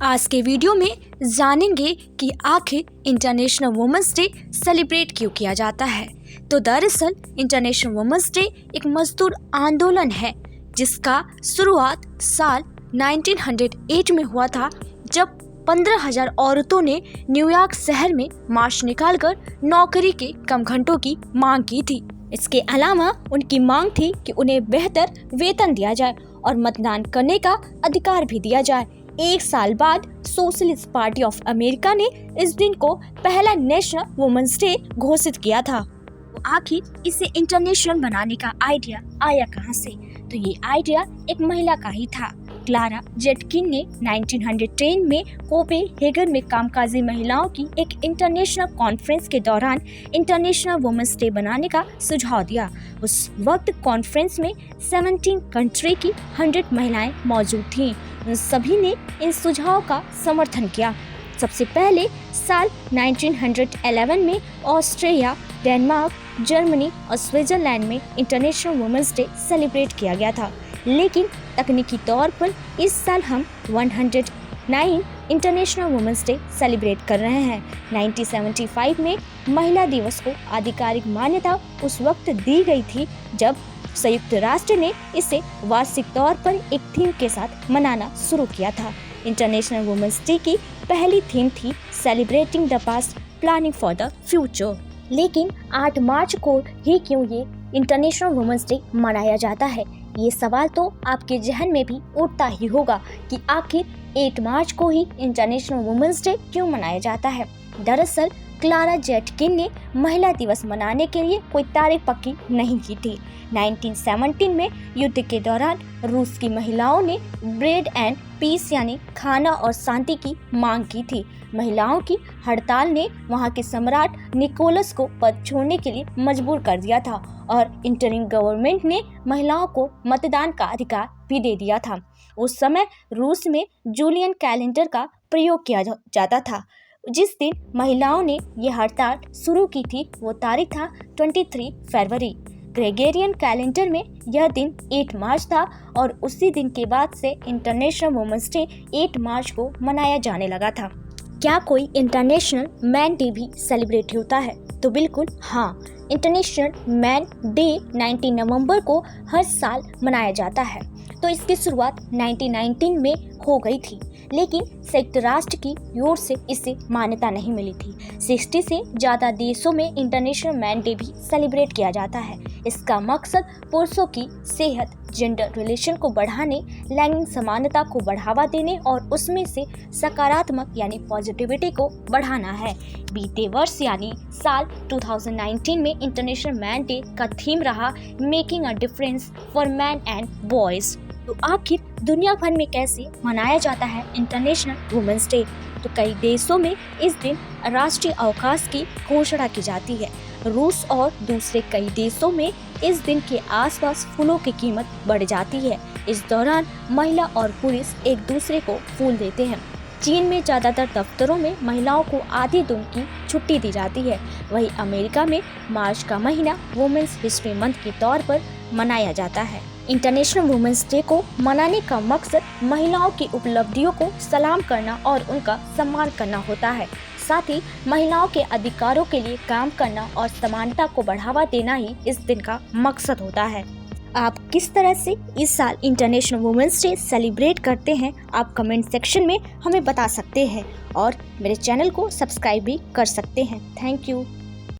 आज के वीडियो में जानेंगे कि आखिर इंटरनेशनल वुमेन्स डे सेलिब्रेट क्यों किया जाता है। तो दरअसल इंटरनेशनल वुमेन्स डे एक मजदूर आंदोलन है जिसका शुरुआत साल 1908 में हुआ था, जब 15,000 औरतों ने न्यूयॉर्क शहर में मार्च निकालकर नौकरी के कम घंटों की मांग की थी। इसके अलावा उनकी मांग थी कि उन्हें बेहतर वेतन दिया जाए और मतदान करने का अधिकार भी दिया जाए। एक साल बाद सोशलिस्ट पार्टी ऑफ अमेरिका ने इस दिन को पहला नेशनल वुमेन्स डे घोषित किया था। तो आखिर इसे इंटरनेशनल बनाने का आइडिया आया कहां से? तो ये आइडिया एक महिला का ही था। क्लारा जेटकिन ने 1910 में कोपेनहेगन में कामकाजी महिलाओं की एक इंटरनेशनल कॉन्फ्रेंस के दौरान इंटरनेशनल वुमेन्स डे बनाने का सुझाव दिया। उस वक्त कॉन्फ्रेंस में 17 कंट्री की 100 महिलाएं मौजूद थीं। उन सभी ने इन सुझाव का समर्थन किया। सबसे पहले साल 1911 में ऑस्ट्रेलिया, डेनमार्क, जर्मनी और स्विट्जरलैंड में इंटरनेशनल वुमेन्स डे सेलिब्रेट किया गया था, लेकिन तकनीकी तौर पर इस साल हम 109 इंटरनेशनल वुमेन्स डे सेलिब्रेट कर रहे हैं। 1975 में महिला दिवस को आधिकारिक मान्यता उस वक्त दी गई थी जब संयुक्त राष्ट्र ने इसे वार्षिक तौर पर एक थीम के साथ मनाना शुरू किया था। इंटरनेशनल वुमेन्स डे की पहली थीम थी celebrating the past, planning for the future. लेकिन 8 मार्च को ही क्यों ये इंटरनेशनल वुमेन्स डे मनाया जाता है? ये सवाल तो आपके जहन में भी उठता ही होगा कि आखिर 8 मार्च को ही इंटरनेशनल वुमेन्स डे क्यों मनाया जाता है। दरअसल क्लारा जेटकिन ने महिला दिवस मनाने के लिए कोई तारीख पक्की नहीं की थी। 1917 में युद्ध के दौरान रूस की महिलाओं ने ब्रेड एंड पीस यानी खाना और शांति की मांग की थी। महिलाओं की हड़ताल ने वहां के सम्राट निकोलस को पद छोड़ने के लिए मजबूर कर दिया था और इंटरिम गवर्नमेंट ने महिलाओं को मतदान का अधिकार भी दे दिया था। उस समय रूस में जूलियन कैलेंडर का प्रयोग किया जाता था। जिस दिन महिलाओं ने ये हड़ताल शुरू की थी वो तारीख था 23 फरवरी। ग्रेगोरियन कैलेंडर में यह दिन 8 मार्च था और उसी दिन के बाद से इंटरनेशनल वुमेन्स डे 8 मार्च को मनाया जाने लगा था। क्या कोई इंटरनेशनल मैन डे भी सेलिब्रेट होता है? तो बिल्कुल हाँ, इंटरनेशनल मैन डे 19 नवंबर को हर साल मनाया जाता है। तो इसकी शुरुआत 1919 में हो गई थी, लेकिन संयुक्त राष्ट्र की ओर से इसे मान्यता नहीं मिली थी। 60 से ज़्यादा देशों में इंटरनेशनल मैन डे भी सेलिब्रेट किया जाता है। इसका मकसद पुरुषों की सेहत, जेंडर रिलेशन को बढ़ाने, लैंगिक समानता को बढ़ावा देने और उसमें से सकारात्मक यानी पॉजिटिविटी को बढ़ाना है। बीते वर्ष यानी साल 2019 में इंटरनेशनल मैन डे का थीम रहा making a difference for man and boys. तो आखिर दुनिया भर में कैसे मनाया जाता है इंटरनेशनल वुमेन्स डे? तो कई देशों में इस दिन राष्ट्रीय अवकाश की घोषणा की जाती है। रूस और दूसरे कई देशों में इस दिन के आसपास फूलों की कीमत बढ़ जाती है। इस दौरान महिला और पुरुष एक दूसरे को फूल देते हैं। चीन में ज़्यादातर दफ्तरों में महिलाओं को आधे दिन की छुट्टी दी जाती है। वहीं अमेरिका में मार्च का महीना वुमेन्स हिस्ट्री मंथ के तौर पर मनाया जाता है। इंटरनेशनल वुमेन्स डे को मनाने का मकसद महिलाओं की उपलब्धियों को सलाम करना और उनका सम्मान करना होता है। साथ ही महिलाओं के अधिकारों के लिए काम करना और समानता को बढ़ावा देना ही इस दिन का मकसद होता है। आप किस तरह से इस साल इंटरनेशनल वुमेन्स डे सेलिब्रेट करते हैं, आप कमेंट सेक्शन में हमें बता सकते हैं और मेरे चैनल को सब्सक्राइब भी कर सकते हैं। Thank you.